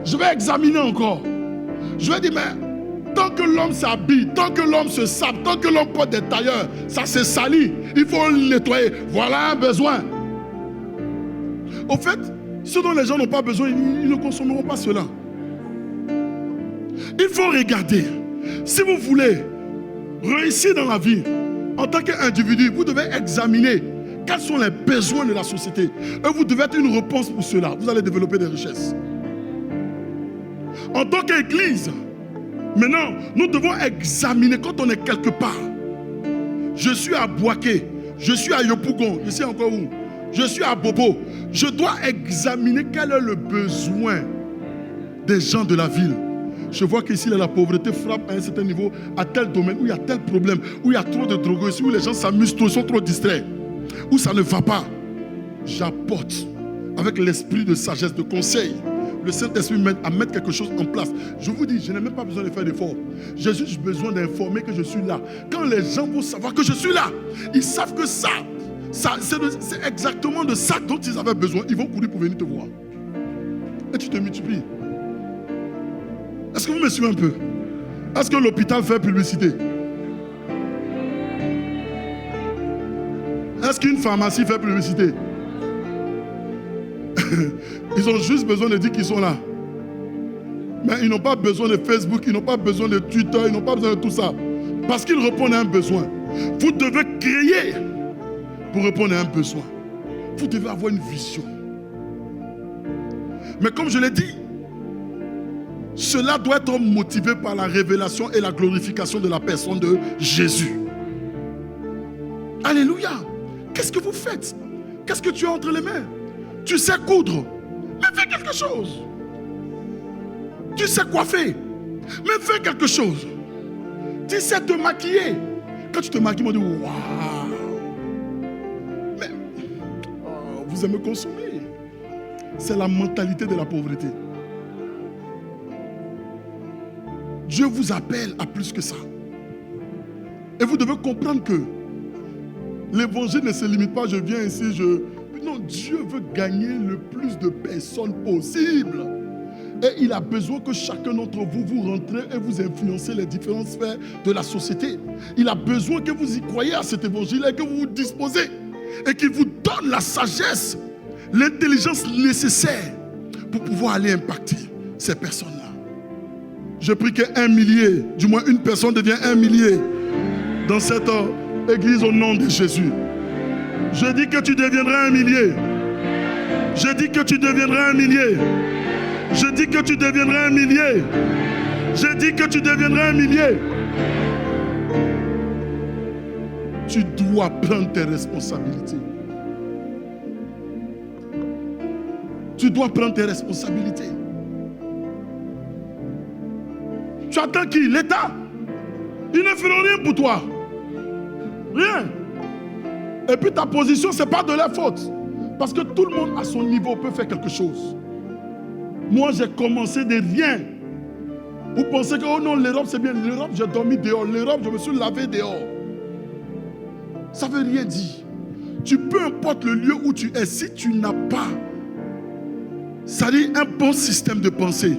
Je vais examiner encore. Je vais dire, mais tant que l'homme s'habille, tant que l'homme se sape, tant que l'homme porte des tailleurs, ça se salit. Il faut le nettoyer. Voilà un besoin. Au fait, ce dont les gens n'ont pas besoin, ils ne consommeront pas cela. Il faut regarder. Si vous voulez réussir dans la vie, en tant qu'individu, vous devez examiner quels sont les besoins de la société. Et vous devez être une réponse pour cela. Vous allez développer des richesses. En tant qu'église, maintenant, nous devons examiner quand on est quelque part. Je suis à Boaké, je suis à Yopougon, je sais encore où. Je suis à Bobo. Je dois examiner quel est le besoin des gens de la ville. Je vois qu'ici, la pauvreté frappe à un certain niveau, à tel domaine, où il y a tel problème, où il y a trop de drogues, où les gens s'amusent trop, sont trop distraits, où ça ne va pas. J'apporte avec l'esprit de sagesse, de conseil, le Saint-Esprit m'aide à mettre quelque chose en place. Je vous dis, je n'ai même pas besoin de faire d'efforts. J'ai juste besoin d'informer que je suis là. Quand les gens vont savoir que je suis là, ils savent que ça c'est exactement de ça dont ils avaient besoin. Ils vont courir pour venir te voir. Et tu te multiplies. Est-ce que vous me suivez un peu? Est-ce que l'hôpital fait publicité? Est-ce qu'une pharmacie fait publicité? Ils ont juste besoin de dire qu'ils sont là. Mais ils n'ont pas besoin de Facebook, ils n'ont pas besoin de Twitter, ils n'ont pas besoin de tout ça. Parce qu'ils répondent à un besoin. Vous devez créer pour répondre à un besoin. Vous devez avoir une vision. Mais comme je l'ai dit, cela doit être motivé par la révélation et la glorification de la personne de Jésus. Alléluia. Qu'est-ce que vous faites? Qu'est-ce que tu as entre les mains? Tu sais coudre, mais fais quelque chose. Tu sais coiffer, mais fais quelque chose. Tu sais te maquiller. Quand tu te maquilles, on dit waouh. Mais vous aimez consommer. C'est la mentalité de la pauvreté. Dieu vous appelle à plus que ça. Et vous devez comprendre que l'évangile ne se limite pas, je viens ici, Non, Dieu veut gagner le plus de personnes possible. Et il a besoin que chacun d'entre vous, vous rentrez et vous influencez les différentes sphères de la société. Il a besoin que vous y croyez à cet évangile et que vous vous disposez. Et qu'il vous donne la sagesse, l'intelligence nécessaire pour pouvoir aller impacter ces personnes-là. Je prie qu'un millier, du moins une personne devienne un millier dans cette église au nom de Jésus. Je dis que tu deviendras un millier. Je dis que tu deviendras un millier. Je dis que tu deviendras un millier. Je dis que tu deviendras un millier. Tu dois prendre tes responsabilités. Tu dois prendre tes responsabilités. Tu attends qui? L'État? Ils ne feront rien pour toi. Rien. Et puis ta position, ce n'est pas de leur faute. Parce que tout le monde à son niveau peut faire quelque chose. Moi, j'ai commencé de rien. Vous pensez que, oh non, l'Europe, c'est bien. L'Europe, j'ai dormi dehors. L'Europe, je me suis lavé dehors. Ça ne veut rien dire. Peu importe le lieu où tu es, si tu n'as pas, ça dit un bon système de pensée,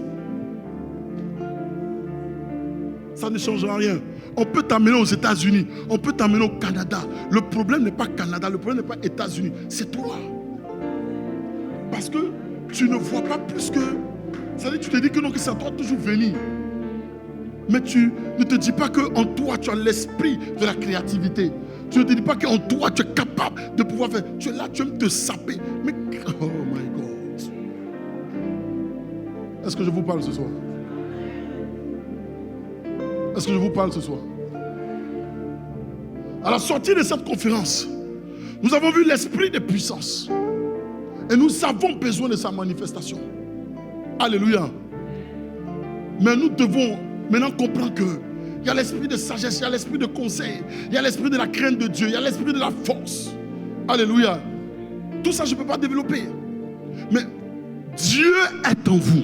ça ne changera rien. On peut t'amener aux États-Unis, on peut t'amener au Canada. Le problème n'est pas Canada, le problème n'est pas États-Unis, c'est toi. Parce que tu ne vois pas plus que... Ça veut dire, tu te dis que non, que ça doit toujours venir. Mais tu ne te dis pas qu'en toi, tu as l'esprit de la créativité. Tu ne te dis pas qu'en toi, tu es capable de pouvoir faire. Tu es là, tu aimes te saper. Mais, oh my God. Est-ce que je vous parle ce soir? Est-ce que je vous parle ce soir? À la sortie de cette conférence, nous avons vu l'esprit de puissance. Et nous avons besoin de sa manifestation. Alléluia. Mais nous devons maintenant comprendre qu'il y a l'esprit de sagesse, il y a l'esprit de conseil, il y a l'esprit de la crainte de Dieu, il y a l'esprit de la force. Alléluia. Tout ça, je ne peux pas développer. Mais Dieu est en vous.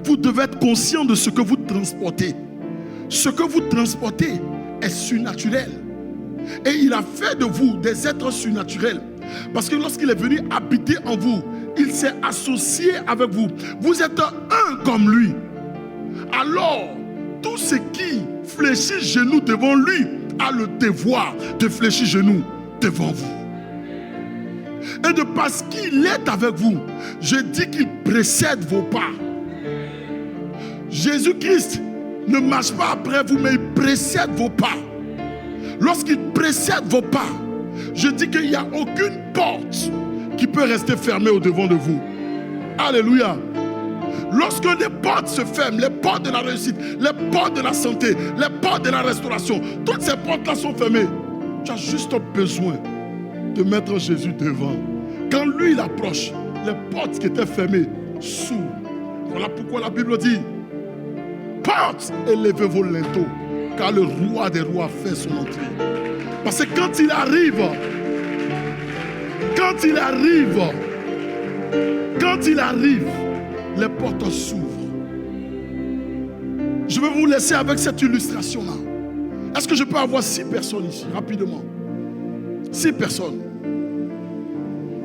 Vous devez être conscient de ce que vous transportez. Ce que vous transportez est surnaturel. Et il a fait de vous des êtres surnaturels. Parce que lorsqu'il est venu habiter en vous, il s'est associé avec vous. Vous êtes un comme lui. Alors, tout ce qui fléchit genou devant lui a le devoir de fléchir genou devant vous. Et de parce qu'il est avec vous, je dis qu'il précède vos pas. Jésus-Christ ne marche pas après vous, mais il précède vos pas. Lorsqu'il précède vos pas, je dis qu'il n'y a aucune porte qui peut rester fermée au-devant de vous. Alléluia. Lorsque les portes se ferment, les portes de la réussite, les portes de la santé, les portes de la restauration, toutes ces portes-là sont fermées. Tu as juste besoin de mettre Jésus devant. Quand lui il approche, les portes qui étaient fermées s'ouvrent. Voilà pourquoi la Bible dit: portes, élevez vos linteaux, car le roi des rois fait son entrée. Parce que quand il arrive, les portes s'ouvrent. Je vais vous laisser avec cette illustration-là. Est-ce que je peux avoir 6 personnes ici, rapidement? 6 personnes.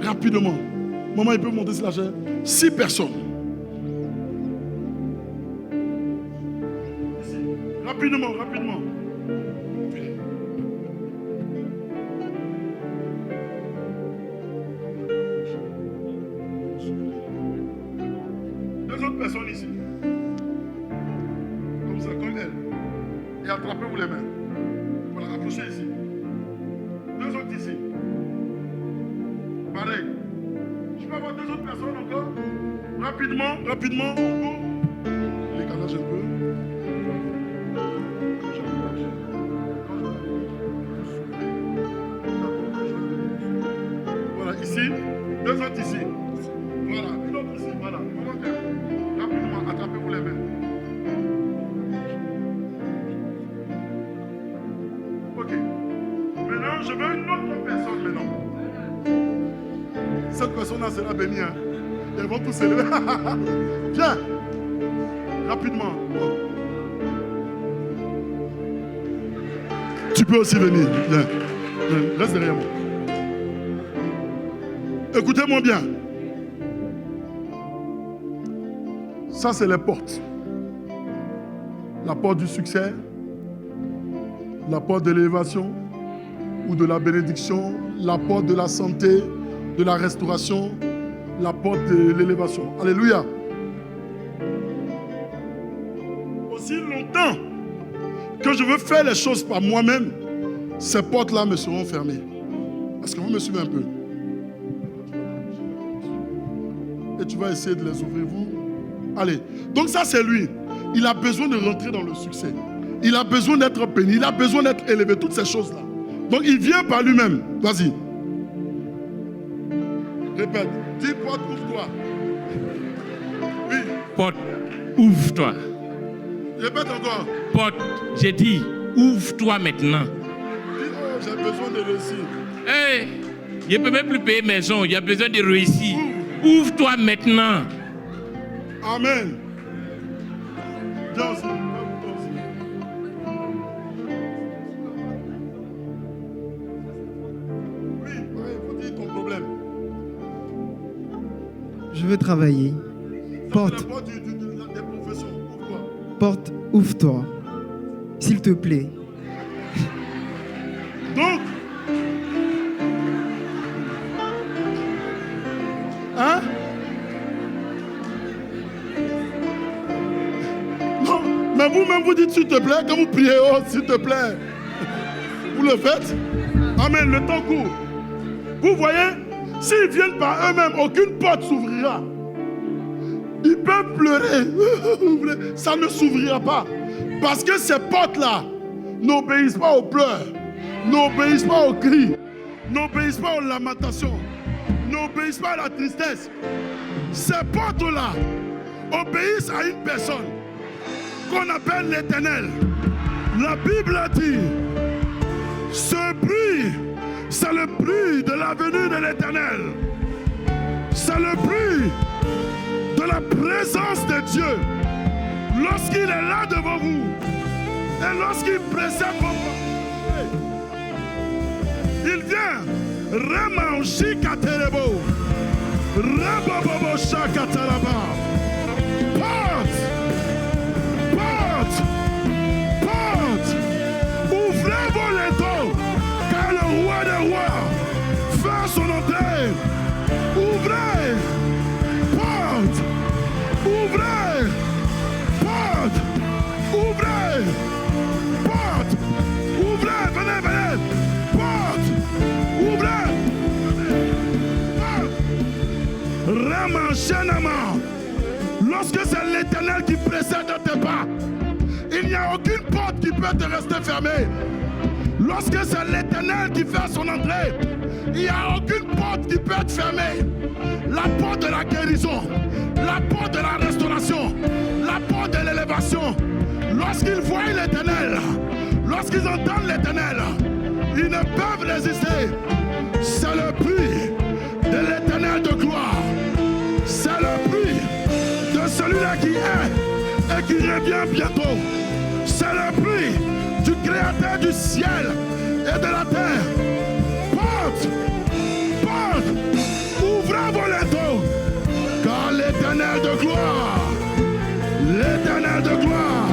Rapidement. Maman, il peut monter sur la chaise. 6 personnes. Ici. Rapidement, rapidement. Deux autres personnes ici. Comme ça, comme elle. Et attrapez-vous les mains. Voilà, approchez ici. Deux autres ici. Pareil. Je peux avoir 2 autres personnes encore? Rapidement, rapidement. Décalage un peu. Voilà, ici. 2 autres ici. Voilà, une autre ici. Voilà. Rapidement, attrapez-vous les mains. Ok. Maintenant, je veux une autre personne maintenant. Cette personne-là sera bénie. Hein? Ils vont tous s'élever. Viens. Rapidement. Tu peux aussi venir. Viens. Reste derrière moi. Écoutez-moi bien. Ça, c'est les portes. La porte du succès, la porte de l'élévation ou de la bénédiction, la porte de la santé, de la restauration, la porte de l'élévation. Alléluia. Aussi longtemps que je veux faire les choses par moi-même, ces portes-là me seront fermées. Est-ce que vous me suivez un peu? Et tu vas essayer de les ouvrir, vous. Allez. Donc ça, c'est lui. Il a besoin de rentrer dans le succès. Il a besoin d'être béni. Il a besoin d'être élevé. Toutes ces choses-là. Donc il vient par lui-même. Vas-y. Répète. Dis porte, ouvre-toi. Oui. Porte, ouvre-toi. Répète encore. Porte, j'ai dit, ouvre-toi maintenant. Dis, oh, j'ai besoin de réussir. Hey, je ne peux même plus payer maison. Il y a besoin de réussir. Ouvre-toi maintenant. Amen. Viens aussi. Oui, il faut dire ton problème. Je veux travailler. Porte. C'est la porte des professions. Ouvre-toi. Porte, ouvre-toi. S'il te plaît. Donc, hein? Non, mais vous-même vous dites s'il te plaît, quand vous priez, oh s'il te plaît. Vous le faites? Amen, le temps court. Vous voyez, s'ils viennent par eux-mêmes, aucune porte s'ouvrira. Ils peuvent pleurer, ça ne s'ouvrira pas. Parce que ces portes-là n'obéissent pas aux pleurs, n'obéissent pas aux cris, n'obéissent pas aux lamentations, n'obéissent pas à la tristesse. Ces portes-là obéissent à une personne qu'on appelle l'Éternel. La Bible dit, ce bruit, c'est le bruit de la venue de l'Éternel. C'est le bruit de la présence de Dieu. Lorsqu'il est là devant vous, et lorsqu'il précède vos pas, il vient. Rema Shikaterebo. Rababobo Shakataraba. Porte. Porte. Porte. Ouvrez vos linteaux, car le roi des rois fait son entrée. Ouvrez. Porte. Ouvrez. Porte. Ouvrez. Porte. Ouvrez. Venez. Porte. Ouvrez. Raman. Lorsque c'est l'Éternel qui précède tes pas, il n'y a aucune porte qui peut te rester fermée. Lorsque c'est l'Éternel qui fait son entrée, il n'y a aucune porte qui peut être fermée. La porte de la guérison, la porte de la restauration, la porte de l'élévation. Lorsqu'ils voient l'Éternel, lorsqu'ils entendent l'Éternel, ils ne peuvent résister. C'est le bruit de l'Éternel de gloire. C'est le bruit de et qui revient bientôt. C'est le prix du Créateur du ciel et de la terre. Porte, ouvrez vos linteaux, car l'Éternel de gloire, l'Éternel de gloire,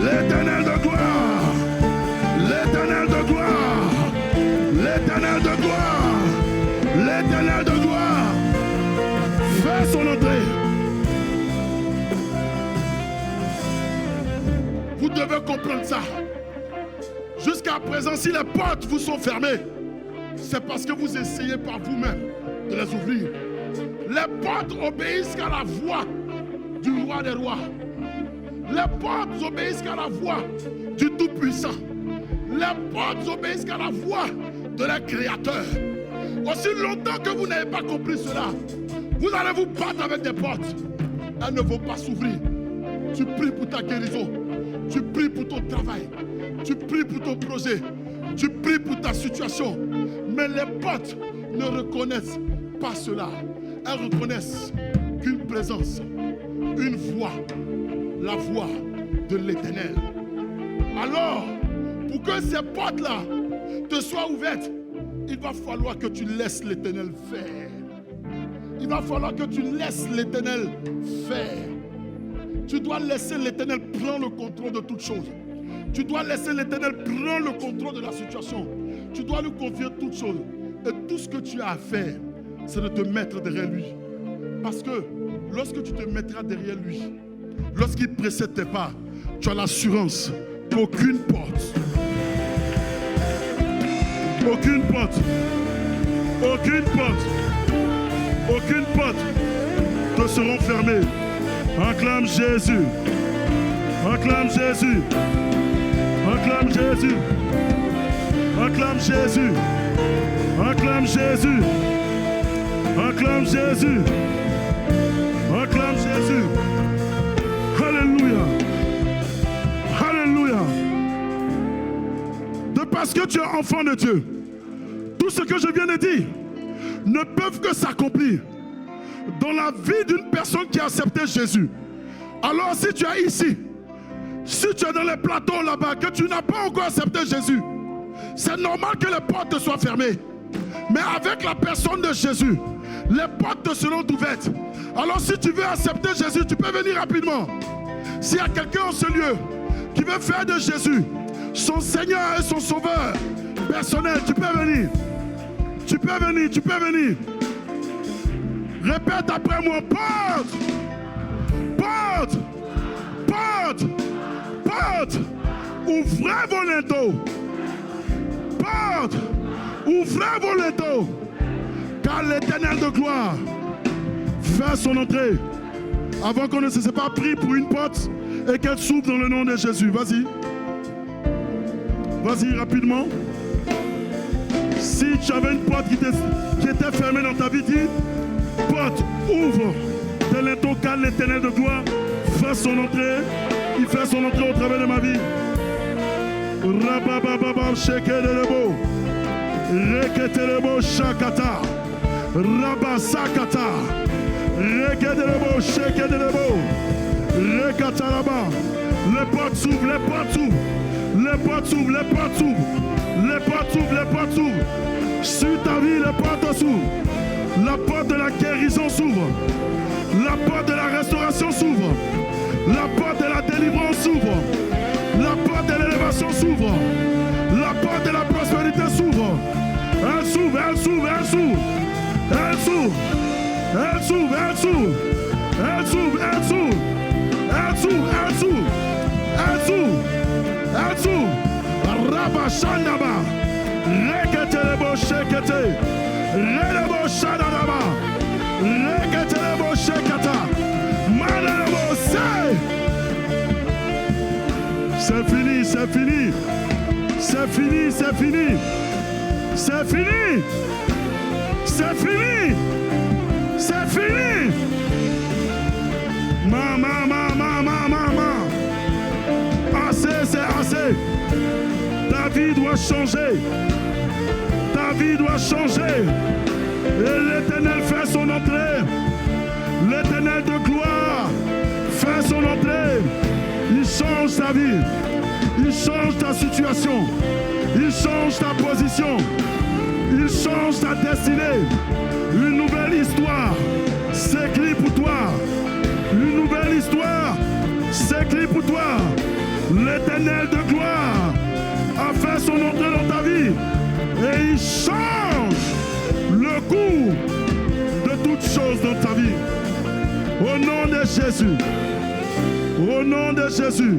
l'Éternel de gloire, l'Éternel de gloire, l'Éternel de gloire, l'Éternel de gloire, fait son entrée. Vous devez comprendre ça. Jusqu'à présent, si les portes vous sont fermées, c'est parce que vous essayez par vous-même de les ouvrir. Les portes obéissent qu'à la voix du roi des rois. Les portes obéissent qu'à la voix du Tout-Puissant. Les portes obéissent qu'à la voix de leur Créateur. Aussi longtemps que vous n'avez pas compris cela, vous allez vous battre avec des portes. Elles ne vont pas s'ouvrir. Tu pries pour ta guérison. Tu pries pour ton travail. Tu pries pour ton projet. Tu pries pour ta situation. Mais les portes ne reconnaissent pas cela. Elles reconnaissent qu'une présence, une voix, la voix de l'Éternel. Alors, pour que ces portes-là te soient ouvertes, il va falloir que tu laisses l'Éternel faire. Il va falloir que tu laisses l'Éternel faire. Tu dois laisser l'Éternel prendre le contrôle de toutes choses. Tu dois laisser l'Éternel prendre le contrôle de la situation. Tu dois lui confier toutes choses. Et tout ce que tu as à faire, c'est de te mettre derrière lui. Parce que lorsque tu te mettras derrière lui, lorsqu'il précède tes pas, tu as l'assurance qu'aucune porte, aucune porte te seront fermées. Acclame Jésus. Acclame Jésus. Acclame Jésus. Acclame Jésus. Acclame Jésus. Acclame Jésus. Acclame Jésus. Alléluia. Alléluia. De parce que tu es enfant de Dieu, tout ce que je viens de dire ne peuvent que s'accomplir dans la vie d'une personne qui a accepté Jésus. Alors si tu es ici, si tu es dans les plateaux là-bas, que tu n'as pas encore accepté Jésus, c'est normal que les portes te soient fermées. Mais avec la personne de Jésus, les portes te seront ouvertes. Alors si tu veux accepter Jésus, tu peux venir rapidement. S'il y a quelqu'un en ce lieu qui veut faire de Jésus son Seigneur et son Sauveur personnel, tu peux venir. Tu peux venir, tu peux venir. Répète après moi, porte, porte, porte, porte, ouvrez vos linteaux. Porte, ouvrez vos linteaux, car l'Éternel de gloire fait son entrée. Avant qu'on ne se sépare, prie pour une porte et qu'elle s'ouvre dans le nom de Jésus. Vas-y. Vas-y rapidement. Si tu avais une porte qui était fermée dans ta vie, dis, porte, ouvre tes linteaux, car l'Éternel de gloire fait son entrée. Il fait son entrée au travers de ma vie. Rababababa shekelebo, reketelebo shakata, rabasakata, reketelebo shekelebo, rekatalaba. Les portes s'ouvrent, les portes s'ouvrent, les portes s'ouvrent, les portes s'ouvrent, les portes s'ouvrent, les portes s'ouvrent. Sur ta vie, les portes s'ouvrent. La porte de la guérison s'ouvre. La porte de la restauration s'ouvre. La porte de la délivrance s'ouvre. La porte de l'élévation s'ouvre. La porte de la prospérité s'ouvre. Elle s'ouvre, elle s'ouvre, elle s'ouvre. Elle s'ouvre. Elle s'ouvre, elle s'ouvre. Elle s'ouvre, elle s'ouvre. Elle s'ouvre, elle s'ouvre. Elle s'ouvre. Elle s'ouvre. Rabashandaba. Reketelebo shekete. Relebo shadadaba. Reketelebo shekata. Manelebo say. C'est fini, c'est fini. C'est fini, c'est fini. C'est fini. C'est fini. C'est fini. Maman. Assez, c'est assez. Ta vie doit changer. Ta vie doit changer. Et l'Éternel fait son entrée. L'Éternel de gloire fait son entrée, il change ta vie, il change ta situation, il change ta position, il change ta destinée. Une nouvelle histoire s'écrit pour toi. Une nouvelle histoire s'écrit pour toi. L'Éternel de gloire a fait son entrée dans ta vie et il change le cours de toutes choses dans ta vie. Au nom de Jésus, au nom de Jésus,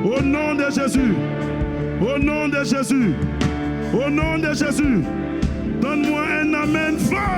au nom de Jésus, au nom de Jésus, au nom de Jésus, donne-moi un amen fort.